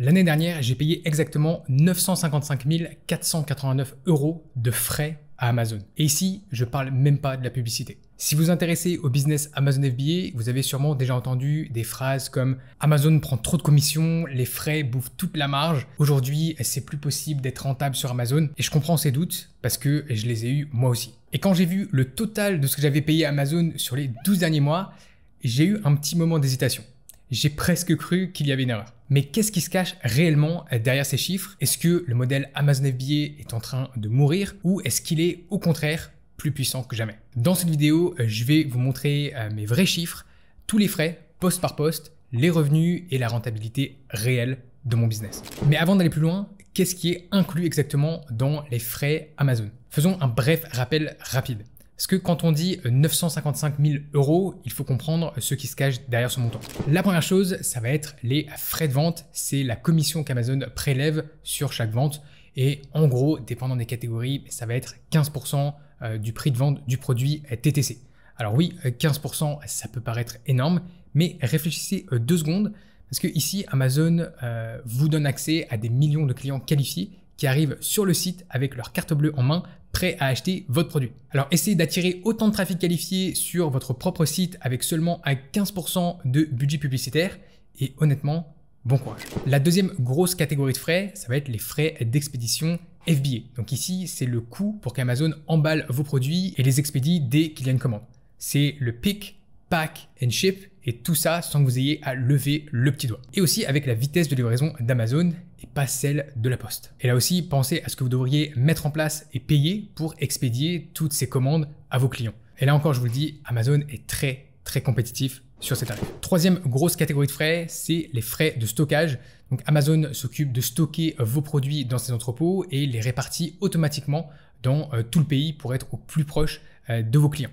L'année dernière, j'ai payé exactement 955 489 € de frais à Amazon. Et ici, je parle même pas de la publicité. Si vous vous intéressez au business Amazon FBA, vous avez sûrement déjà entendu des phrases comme Amazon prend trop de commissions, les frais bouffent toute la marge. Aujourd'hui, c'est plus possible d'être rentable sur Amazon. Et je comprends ces doutes parce que je les ai eus moi aussi. Et quand j'ai vu le total de ce que j'avais payé à Amazon sur les 12 derniers mois, j'ai eu un petit moment d'hésitation. J'ai presque cru qu'il y avait une erreur. Mais qu'est-ce qui se cache réellement derrière ces chiffres? Est-ce que le modèle Amazon FBA est en train de mourir ou est-ce qu'il est au contraire plus puissant que jamais? Dans cette vidéo, je vais vous montrer mes vrais chiffres, tous les frais, poste par poste, les revenus et la rentabilité réelle de mon business. Mais avant d'aller plus loin, qu'est-ce qui est inclus exactement dans les frais Amazon? Faisons un bref rappel rapide. Parce que quand on dit 955 000 €, il faut comprendre ce qui se cache derrière ce montant. La première chose, ça va être les frais de vente. C'est la commission qu'Amazon prélève sur chaque vente. Et en gros, dépendant des catégories, ça va être 15% du prix de vente du produit TTC. Alors oui, 15%, ça peut paraître énorme, mais réfléchissez 2 secondes. Parce que ici, Amazon vous donne accès à des millions de clients qualifiés qui arrivent sur le site avec leur carte bleue en main, prêts à acheter votre produit. Alors essayez d'attirer autant de trafic qualifié sur votre propre site avec seulement 15% de budget publicitaire et honnêtement, bon courage. La deuxième grosse catégorie de frais, ça va être les frais d'expédition FBA. Donc ici, c'est le coût pour qu'Amazon emballe vos produits et les expédie dès qu'il y a une commande. C'est le pick, pack and ship et tout ça sans que vous ayez à lever le petit doigt. Et aussi avec la vitesse de livraison d'Amazon et pas celle de la poste. Et là aussi, pensez à ce que vous devriez mettre en place et payer pour expédier toutes ces commandes à vos clients. Et là encore, je vous le dis, Amazon est très compétitif sur ces tarifs. Troisième grosse catégorie de frais, c'est les frais de stockage. Donc Amazon s'occupe de stocker vos produits dans ses entrepôts et les répartit automatiquement dans tout le pays pour être au plus proche de vos clients.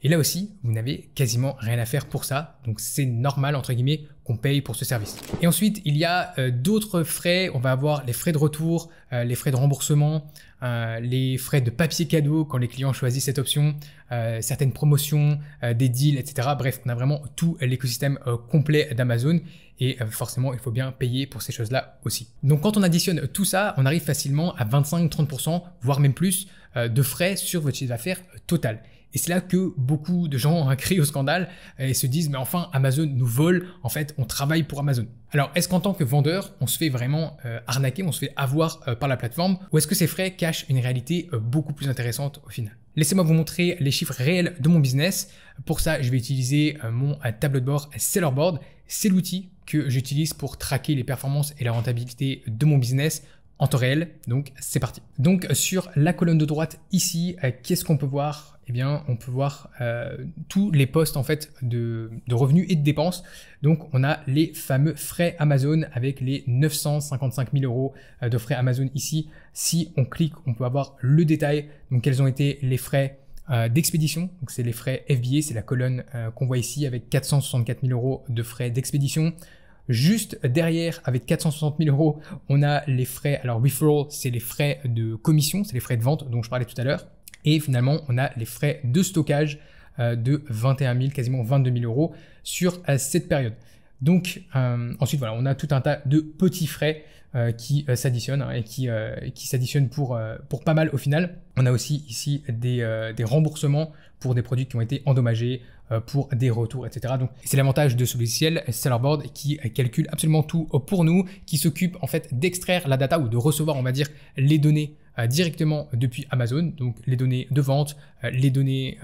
Et là aussi, vous n'avez quasiment rien à faire pour ça. Donc c'est normal, entre guillemets, qu'on paye pour ce service. Et ensuite, il y a d'autres frais. On va avoir les frais de retour, les frais de remboursement, les frais de papier cadeau quand les clients choisissent cette option, certaines promotions, des deals, etc. Bref, on a vraiment tout l'écosystème complet d'Amazon. Et forcément, il faut bien payer pour ces choses-là aussi. Donc quand on additionne tout ça, on arrive facilement à 25-30%, voire même plus, de frais sur votre chiffre d'affaires total. Et c'est là que beaucoup de gens crient au scandale et se disent mais enfin Amazon nous vole, en fait on travaille pour Amazon. Alors est-ce qu'en tant que vendeur on se fait vraiment arnaquer, on se fait avoir par la plateforme ou est-ce que ces frais cachent une réalité beaucoup plus intéressante au final? Laissez-moi vous montrer les chiffres réels de mon business. Pour ça je vais utiliser mon tableau de bord Sellerboard. C'est l'outil que j'utilise pour traquer les performances et la rentabilité de mon business en temps réel. Donc c'est parti. Donc sur la colonne de droite ici, qu'est-ce qu'on peut voir? Eh bien, on peut voir tous les postes en fait de revenus et de dépenses. Donc, on a les fameux frais Amazon avec les 955 000 € de frais Amazon ici. Si on clique, on peut avoir le détail. Donc, quels ont été les frais d'expédition. Donc, c'est les frais FBA, c'est la colonne qu'on voit ici avec 464 000 € de frais d'expédition. Juste derrière, avec 460 000 €, on a les frais. Alors, referral, c'est les frais de commission, c'est les frais de vente dont je parlais tout à l'heure. Et finalement, on a les frais de stockage de 21 000, quasiment 22 000 € sur cette période. Donc ensuite, voilà, on a tout un tas de petits frais qui s'additionnent et qui s'additionnent pour pas mal au final. On a aussi ici des remboursements pour des produits qui ont été endommagés, pour des retours, etc. Donc c'est l'avantage de ce logiciel Sellerboard qui calcule absolument tout pour nous, qui s'occupe en fait d'extraire la data ou de recevoir, on va dire, les données directement depuis Amazon, donc les données de vente, les données,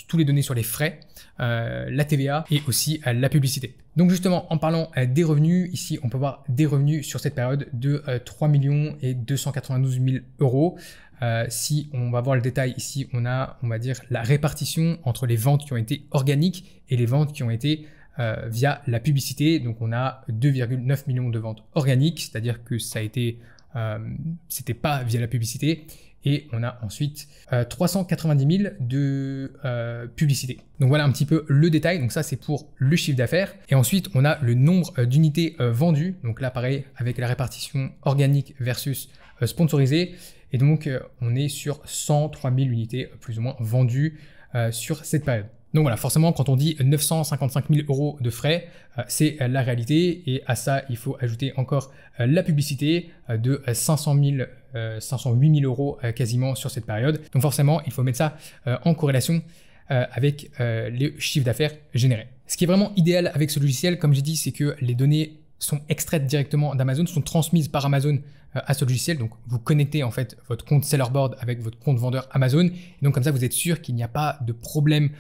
tous les données sur les frais, la TVA et aussi la publicité. Donc justement, en parlant des revenus, ici on peut voir des revenus sur cette période de 3 292 000 €. Si on va voir le détail ici, on va dire la répartition entre les ventes qui ont été organiques et les ventes qui ont été via la publicité. Donc on a 2,9 millions de ventes organiques, c'est-à-dire que ça a été c'était pas via la publicité, et on a ensuite 390 000 de publicité. Donc voilà un petit peu le détail. Donc ça c'est pour le chiffre d'affaires, et ensuite on a le nombre d'unités vendues. Donc là pareil avec la répartition organique versus sponsorisée, et donc on est sur 103 000 unités plus ou moins vendues sur cette période. Donc voilà, forcément, quand on dit 955 000 euros de frais, c'est la réalité. Et à ça, il faut ajouter encore la publicité de 508 000 euros quasiment sur cette période. Donc forcément, il faut mettre ça en corrélation avec les chiffres d'affaires générés. Ce qui est vraiment idéal avec ce logiciel, comme j'ai dit, c'est que les données sont extraites directement d'Amazon, sont transmises par Amazon à ce logiciel. Donc vous connectez en fait votre compte Sellerboard avec votre compte vendeur Amazon. Et donc comme ça, vous êtes sûr qu'il n'y a pas de problème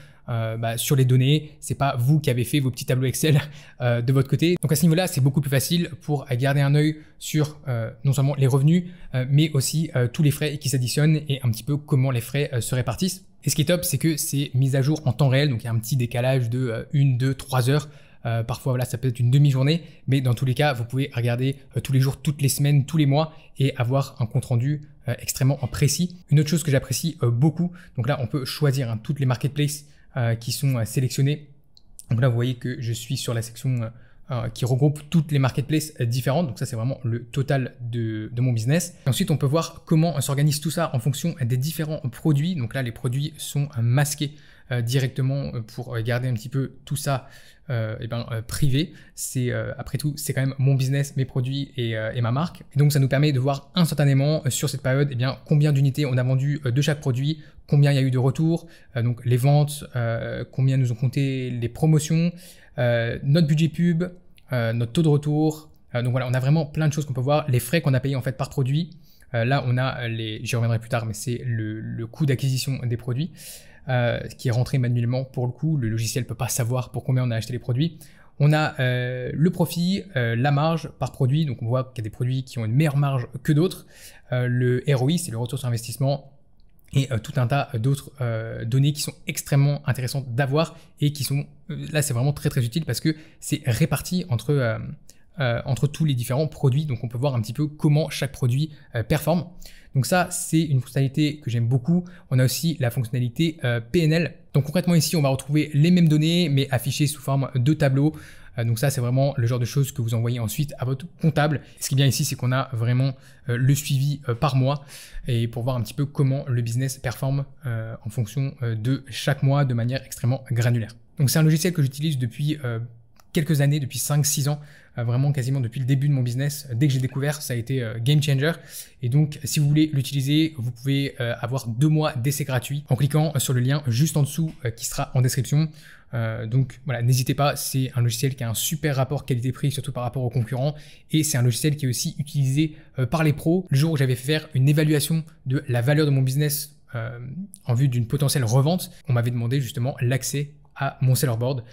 sur les données. C'est pas vous qui avez fait vos petits tableaux Excel de votre côté. Donc à ce niveau-là, c'est beaucoup plus facile pour garder un œil sur non seulement les revenus, mais aussi tous les frais qui s'additionnent et un petit peu comment les frais se répartissent. Et ce qui est top, c'est que c'est mis à jour en temps réel. Donc il y a un petit décalage de 1, 2, 3 heures. Parfois, voilà, ça peut être une demi-journée, mais dans tous les cas, vous pouvez regarder tous les jours, toutes les semaines, tous les mois et avoir un compte rendu extrêmement précis. Une autre chose que j'apprécie beaucoup, donc là, on peut choisir toutes les marketplaces qui sont sélectionnés. Donc là, vous voyez que je suis sur la section qui regroupe toutes les marketplaces différentes. Donc ça, c'est vraiment le total de mon business. Et ensuite, on peut voir comment s'organise tout ça en fonction des différents produits. Donc là, les produits sont masqués directement pour garder un petit peu tout ça privé. C'est après tout, c'est quand même mon business, mes produits et ma marque. Et donc ça nous permet de voir instantanément sur cette période combien d'unités on a vendu de chaque produit, combien il y a eu de retours, donc les ventes, combien nous ont compté les promotions, notre budget pub, notre taux de retour. Donc voilà, on a vraiment plein de choses qu'on peut voir, les frais qu'on a payés en fait par produit. Là, on a j'y reviendrai plus tard, mais c'est le coût d'acquisition des produits. Qui est rentré manuellement pour le coup. Le logiciel ne peut pas savoir pour combien on a acheté les produits. On a le profit, la marge par produit. Donc on voit qu'il y a des produits qui ont une meilleure marge que d'autres. Le ROI, c'est le retour sur investissement. Et tout un tas d'autres données qui sont extrêmement intéressantes d'avoir et qui sont, là c'est vraiment très très utile parce que c'est réparti entre tous les différents produits. Donc on peut voir un petit peu comment chaque produit performe. Donc ça, c'est une fonctionnalité que j'aime beaucoup. On a aussi la fonctionnalité PNL. Donc concrètement ici, on va retrouver les mêmes données, mais affichées sous forme de tableau. Donc ça, c'est vraiment le genre de choses que vous envoyez ensuite à votre comptable. Ce qui est bien ici, c'est qu'on a vraiment le suivi par mois et pour voir un petit peu comment le business performe en fonction de chaque mois de manière extrêmement granulaire. Donc c'est un logiciel que j'utilise depuis quelques années, depuis 5-6 ans, vraiment quasiment depuis le début de mon business. Dès que j'ai découvert, ça a été game changer. Et donc, si vous voulez l'utiliser, vous pouvez avoir 2 mois d'essai gratuit en cliquant sur le lien juste en dessous qui sera en description. Donc voilà, n'hésitez pas, c'est un logiciel qui a un super rapport qualité-prix, surtout par rapport aux concurrents. Et c'est un logiciel qui est aussi utilisé par les pros. Le jour où j'avais fait faire une évaluation de la valeur de mon business en vue d'une potentielle revente, on m'avait demandé justement l'accès à mon Sellerboard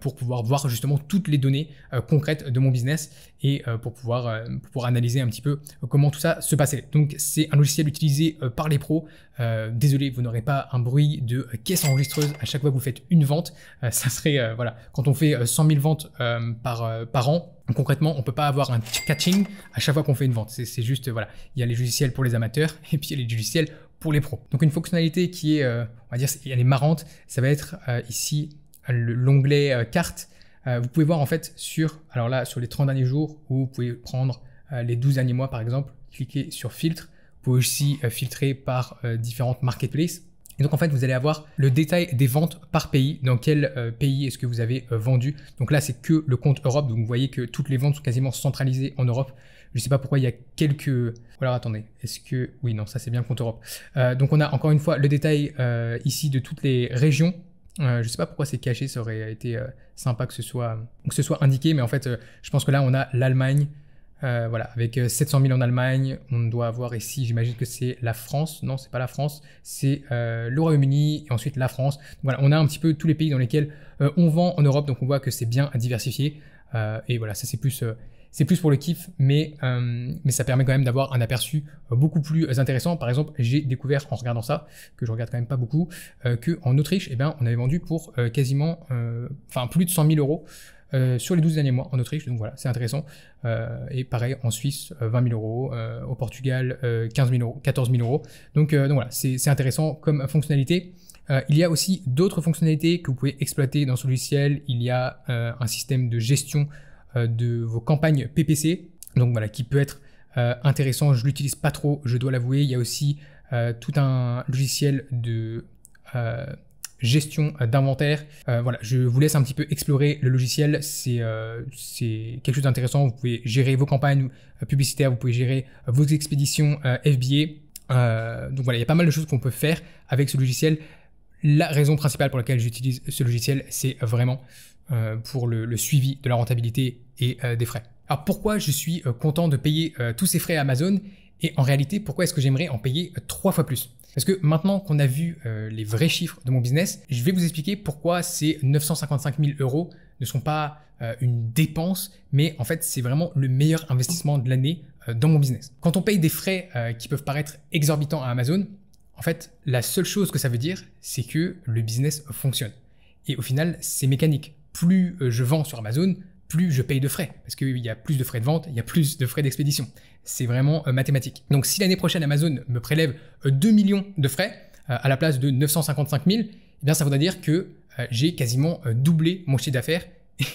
pour pouvoir voir justement toutes les données concrètes de mon business et pour pouvoir analyser un petit peu comment tout ça se passait. Donc c'est un logiciel utilisé par les pros. Désolé, vous n'aurez pas un bruit de caisse enregistreuse à chaque fois que vous faites une vente. Ça serait, voilà, quand on fait 100 000 ventes par an, concrètement, on peut pas avoir un catching à chaque fois qu'on fait une vente. C'est juste, voilà, il y a les logiciels pour les amateurs et puis il y a les logiciels pour les pros. Donc une fonctionnalité qui est, on va dire, elle est marrante, ça va être ici l'onglet carte. Vous pouvez voir en fait alors là, sur les 30 derniers jours, où vous pouvez prendre les 12 derniers mois par exemple, cliquer sur filtre. Vous pouvez aussi filtrer par différentes marketplaces. Et donc en fait, vous allez avoir le détail des ventes par pays. Dans quel pays est-ce que vous avez vendu? Donc là, c'est que le compte Europe. Donc vous voyez que toutes les ventes sont quasiment centralisées en Europe. Je ne sais pas pourquoi il y a quelques... Alors attendez, est-ce que... Oui, non, ça c'est bien le compte Europe. Donc on a encore une fois le détail ici de toutes les régions. Je ne sais pas pourquoi c'est caché, ça aurait été sympa que ce soit indiqué. Mais en fait, je pense que là, on a l'Allemagne. Voilà, avec 700 000 en Allemagne, on doit avoir ici, j'imagine que c'est la France. Non, c'est pas la France, c'est le Royaume-Uni et ensuite la France. Donc, voilà, on a un petit peu tous les pays dans lesquels on vend en Europe, donc on voit que c'est bien diversifié. Et voilà, ça c'est plus pour le kiff, mais ça permet quand même d'avoir un aperçu beaucoup plus intéressant. Par exemple, j'ai découvert en regardant ça, que je regarde quand même pas beaucoup, qu'en Autriche, on avait vendu pour quasiment, plus de 100 000 euros. Sur les 12 derniers mois en Autriche, donc voilà, c'est intéressant. Et pareil en Suisse, 20 000 euros, au Portugal, 15 000 euros, 14 000 euros. Donc voilà, c'est intéressant comme fonctionnalité. Il y a aussi d'autres fonctionnalités que vous pouvez exploiter dans ce logiciel. Il y a un système de gestion de vos campagnes PPC, donc voilà, qui peut être intéressant. Je l'utilise pas trop, je dois l'avouer. Il y a aussi tout un logiciel gestion d'inventaire. Voilà, je vous laisse un petit peu explorer le logiciel. C'est quelque chose d'intéressant. Vous pouvez gérer vos campagnes publicitaires, vous pouvez gérer vos expéditions FBA. Donc voilà, il y a pas mal de choses qu'on peut faire avec ce logiciel. La raison principale pour laquelle j'utilise ce logiciel, c'est vraiment pour le suivi de la rentabilité et des frais. Alors pourquoi je suis content de payer tous ces frais à Amazon et en réalité pourquoi est-ce que j'aimerais en payer 3 fois plus? Parce que maintenant qu'on a vu les vrais chiffres de mon business, je vais vous expliquer pourquoi ces 955 000 euros ne sont pas une dépense, mais en fait c'est vraiment le meilleur investissement de l'année dans mon business. Quand on paye des frais qui peuvent paraître exorbitants à Amazon, en fait la seule chose que ça veut dire, c'est que le business fonctionne. Et au final, c'est mécanique. Plus je vends sur Amazon, plus je paye de frais, parce qu'il y a plus de frais de vente, il y a plus de frais d'expédition. C'est vraiment mathématique. Donc si l'année prochaine Amazon me prélève 2 millions de frais à la place de 955 000, eh bien ça voudrait dire que j'ai quasiment doublé mon chiffre d'affaires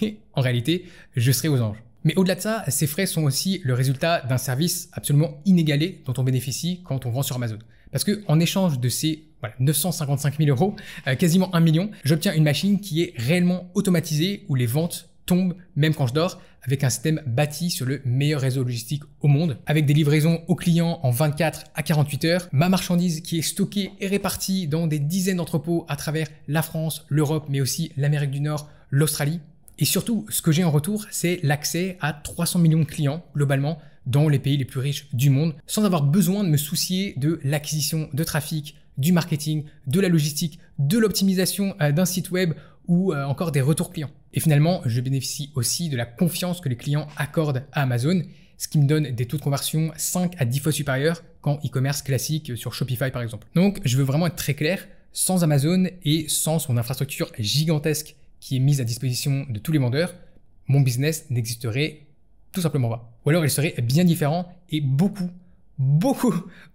et en réalité, je serai aux anges. Mais au-delà de ça, ces frais sont aussi le résultat d'un service absolument inégalé dont on bénéficie quand on vend sur Amazon. Parce qu'en échange de ces 955 000 euros, quasiment 1 million, j'obtiens une machine qui est réellement automatisée où les ventes tombent même quand je dors, avec un système bâti sur le meilleur réseau logistique au monde, avec des livraisons aux clients en 24 à 48 heures, ma marchandise qui est stockée et répartie dans des dizaines d'entrepôts à travers la France, l'Europe, mais aussi l'Amérique du Nord, l'Australie. Et surtout, ce que j'ai en retour, c'est l'accès à 300 millions de clients globalement dans les pays les plus riches du monde, sans avoir besoin de me soucier de l'acquisition de trafic, du marketing, de la logistique, de l'optimisation d'un site web ou encore des retours clients. Et finalement, je bénéficie aussi de la confiance que les clients accordent à Amazon, ce qui me donne des taux de conversion 5 à 10 fois supérieurs qu'en e-commerce classique sur Shopify par exemple. Donc, je veux vraiment être très clair, sans Amazon et sans son infrastructure gigantesque qui est mise à disposition de tous les vendeurs, mon business n'existerait tout simplement pas. Ou alors il serait bien différent et beaucoup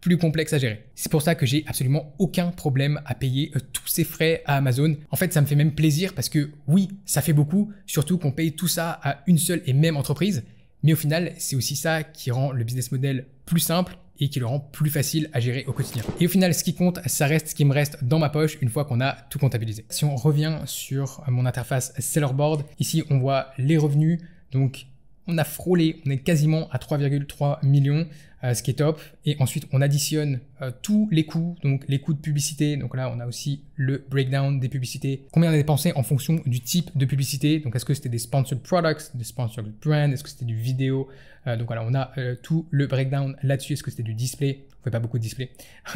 plus complexe à gérer. C'est pour ça que j'ai absolument aucun problème à payer tous ces frais à Amazon. En fait, ça me fait même plaisir parce que oui, ça fait beaucoup, surtout qu'on paye tout ça à une seule et même entreprise. Mais au final, c'est aussi ça qui rend le business model plus simple et qui le rend plus facile à gérer au quotidien. Et au final, ce qui compte, ça reste ce qui me reste dans ma poche une fois qu'on a tout comptabilisé. Si on revient sur mon interface Sellerboard, ici on voit les revenus. Donc on a frôlé, on est quasiment à 3,3 millions, ce qui est top. Et ensuite, on additionne tous les coûts, donc les coûts de publicité. Donc là, on a aussi le breakdown des publicités. Combien on a dépensé en fonction du type de publicité. Donc, est-ce que c'était des sponsored products, des sponsored brands, est-ce que c'était du vidéo. Donc voilà, on a tout le breakdown là-dessus. Est-ce que c'était du display? On fait pas beaucoup de display,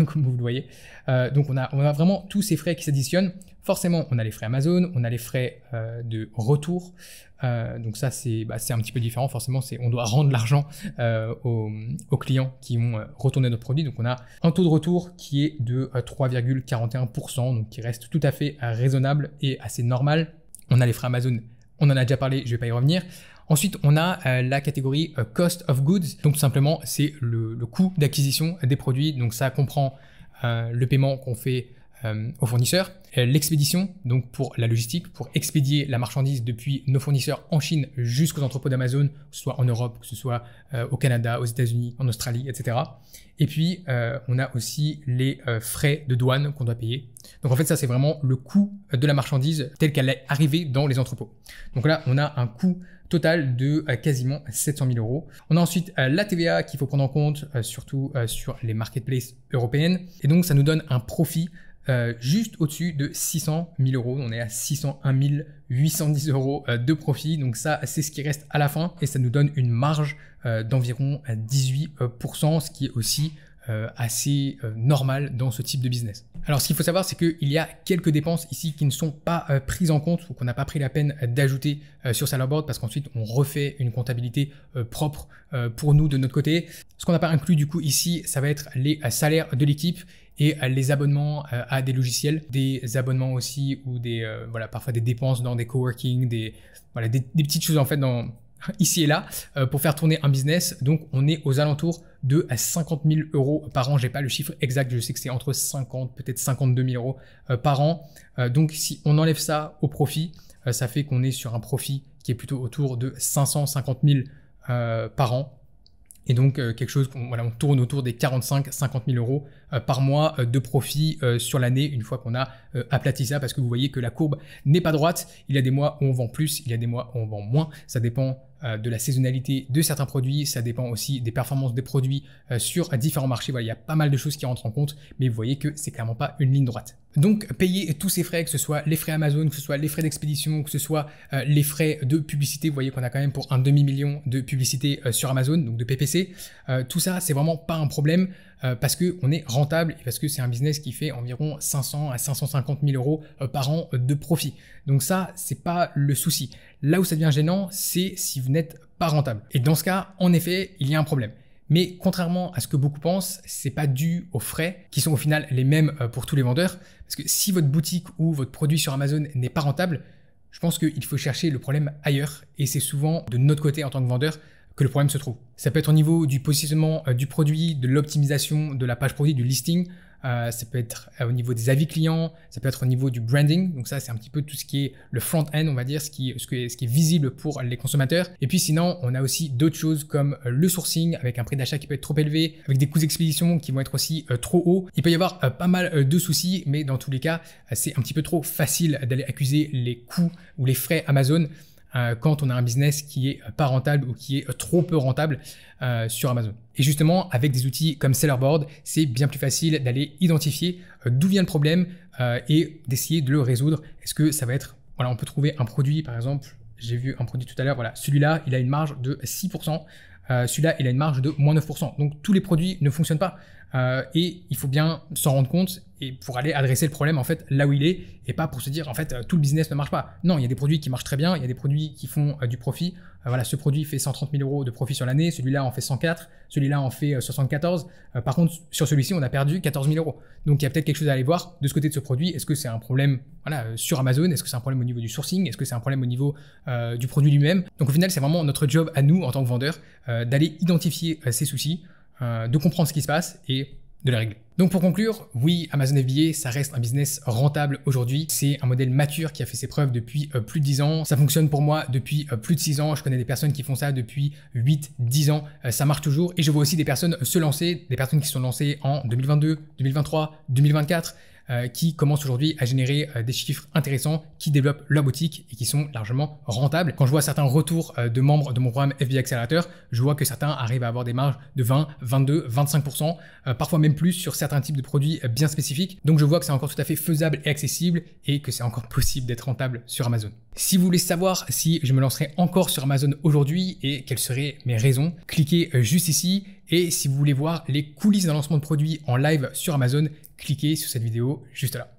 comme vous le voyez. Donc on a vraiment tous ces frais qui s'additionnent. Forcément, on a les frais Amazon, on a les frais de retour. Donc ça, c'est un petit peu différent. Forcément, on doit rendre l'argent aux clients qui ont retourné notre produit. Donc on a un taux de retour qui est de 3,41%, donc qui reste tout à fait raisonnable et assez normal. On a les frais Amazon, on en a déjà parlé, je vais pas y revenir. Ensuite, on a la catégorie Cost of Goods. Donc tout simplement, c'est le coût d'acquisition des produits. Donc ça comprend le paiement qu'on fait aux fournisseurs, l'expédition, donc pour la logistique, pour expédier la marchandise depuis nos fournisseurs en Chine jusqu'aux entrepôts d'Amazon, que ce soit en Europe, que ce soit au Canada, aux États-Unis, en Australie, etc. Et puis, on a aussi les frais de douane qu'on doit payer. Donc en fait, ça, c'est vraiment le coût de la marchandise telle qu'elle est arrivée dans les entrepôts. Donc là, on a un coût total de quasiment 700 000 euros. On a ensuite la TVA qu'il faut prendre en compte, surtout sur les marketplaces européennes. Et donc, ça nous donne un profit juste au-dessus de 600 000 euros. On est à 601 810 euros de profit. Donc ça, c'est ce qui reste à la fin. Et ça nous donne une marge d'environ 18%, ce qui est aussi assez normal dans ce type de business. Alors ce qu'il faut savoir, c'est qu'il y a quelques dépenses ici qui ne sont pas prises en compte ou qu'on n'a pas pris la peine d'ajouter sur Sellerboard parce qu'ensuite on refait une comptabilité propre pour nous de notre côté. Ce qu'on n'a pas inclus du coup ici, ça va être les salaires de l'équipe et les abonnements à des logiciels, des abonnements aussi ou des parfois des dépenses dans des coworking, des petites choses en fait ici et là pour faire tourner un business. Donc on est aux alentours de 50 000 euros par an. J'ai pas le chiffre exact, je sais que c'est entre 50 peut-être 52 000 euros par an. Donc si on enlève ça au profit, ça fait qu'on est sur un profit qui est plutôt autour de 550 000 par an. Et donc quelque chose on tourne autour des 45-50 000 euros par mois de profit sur l'année une fois qu'on a aplati ça, parce que vous voyez que la courbe n'est pas droite. Il y a des mois où on vend plus, il y a des mois où on vend moins. Ça dépend de la saisonnalité de certains produits, ça dépend aussi des performances des produits sur différents marchés. Voilà, il y a pas mal de choses qui rentrent en compte, mais vous voyez que c'est clairement pas une ligne droite. Donc payer tous ces frais, que ce soit les frais Amazon, que ce soit les frais d'expédition, que ce soit les frais de publicité, vous voyez qu'on a quand même pour un demi-million de publicité sur Amazon, donc de PPC. Tout ça, c'est vraiment pas un problème parce qu'on est rentable et parce que c'est un business qui fait environ 500 à 550 000 euros par an de profit. Donc ça, c'est pas le souci. Là où ça devient gênant, c'est si vous n'êtes pas rentable. Et dans ce cas, en effet, il y a un problème. Mais contrairement à ce que beaucoup pensent, c'est pas dû aux frais qui sont au final les mêmes pour tous les vendeurs. Parce que si votre boutique ou votre produit sur Amazon n'est pas rentable, je pense qu'il faut chercher le problème ailleurs. Et c'est souvent de notre côté en tant que vendeur que le problème se trouve. Ça peut être au niveau du positionnement du produit, de l'optimisation de la page produit, du listing. Ça peut être au niveau des avis clients, ça peut être au niveau du branding. Donc ça, c'est un petit peu tout ce qui est le front-end, on va dire, ce qui est visible pour les consommateurs. Et puis sinon, on a aussi d'autres choses comme le sourcing avec un prix d'achat qui peut être trop élevé, avec des coûts d'expédition qui vont être aussi trop hauts. Il peut y avoir pas mal de soucis, mais dans tous les cas, c'est un petit peu trop facile d'aller accuser les coûts ou les frais Amazon quand on a un business qui est pas rentable ou qui est trop peu rentable sur Amazon. Et justement, avec des outils comme Sellerboard, c'est bien plus facile d'aller identifier d'où vient le problème et d'essayer de le résoudre. Est-ce que ça va être, voilà, on peut trouver un produit, par exemple, j'ai vu un produit tout à l'heure, voilà, celui-là, il a une marge de 6%, celui-là, il a une marge de moins 9%. Donc tous les produits ne fonctionnent pas et il faut bien s'en rendre compte et pour aller adresser le problème en fait là où il est et pas pour se dire en fait tout le business ne marche pas. Non, il y a des produits qui marchent très bien, il y a des produits qui font du profit. Voilà, ce produit fait 130 000 euros de profit sur l'année, celui-là en fait 104, celui-là en fait 74. Par contre, sur celui-ci, on a perdu 14 000 euros. Donc il y a peut-être quelque chose à aller voir de ce côté de ce produit. Est-ce que c'est un problème sur Amazon? Est-ce que c'est un problème au niveau du sourcing? Est-ce que c'est un problème au niveau du produit lui-même? Donc au final, c'est vraiment notre job à nous en tant que vendeurs d'aller identifier ces soucis, de comprendre ce qui se passe et de les régler. Donc pour conclure, oui, Amazon FBA, ça reste un business rentable aujourd'hui. C'est un modèle mature qui a fait ses preuves depuis plus de 10 ans. Ça fonctionne pour moi depuis plus de 6 ans. Je connais des personnes qui font ça depuis 8-10 ans. Ça marche toujours. Et je vois aussi des personnes se lancer, des personnes qui se sont lancées en 2022, 2023, 2024, qui commencent aujourd'hui à générer des chiffres intéressants, qui développent leur boutique et qui sont largement rentables. Quand je vois certains retours de membres de mon programme FBA Accelerator, je vois que certains arrivent à avoir des marges de 20, 22, 25%, parfois même plus sur certains types de produits bien spécifiques. Donc je vois que c'est encore tout à fait faisable et accessible et que c'est encore possible d'être rentable sur Amazon. Si vous voulez savoir si je me lancerai encore sur Amazon aujourd'hui et quelles seraient mes raisons, cliquez juste ici. Et si vous voulez voir les coulisses d'un lancement de produit en live sur Amazon, cliquez sur cette vidéo juste là.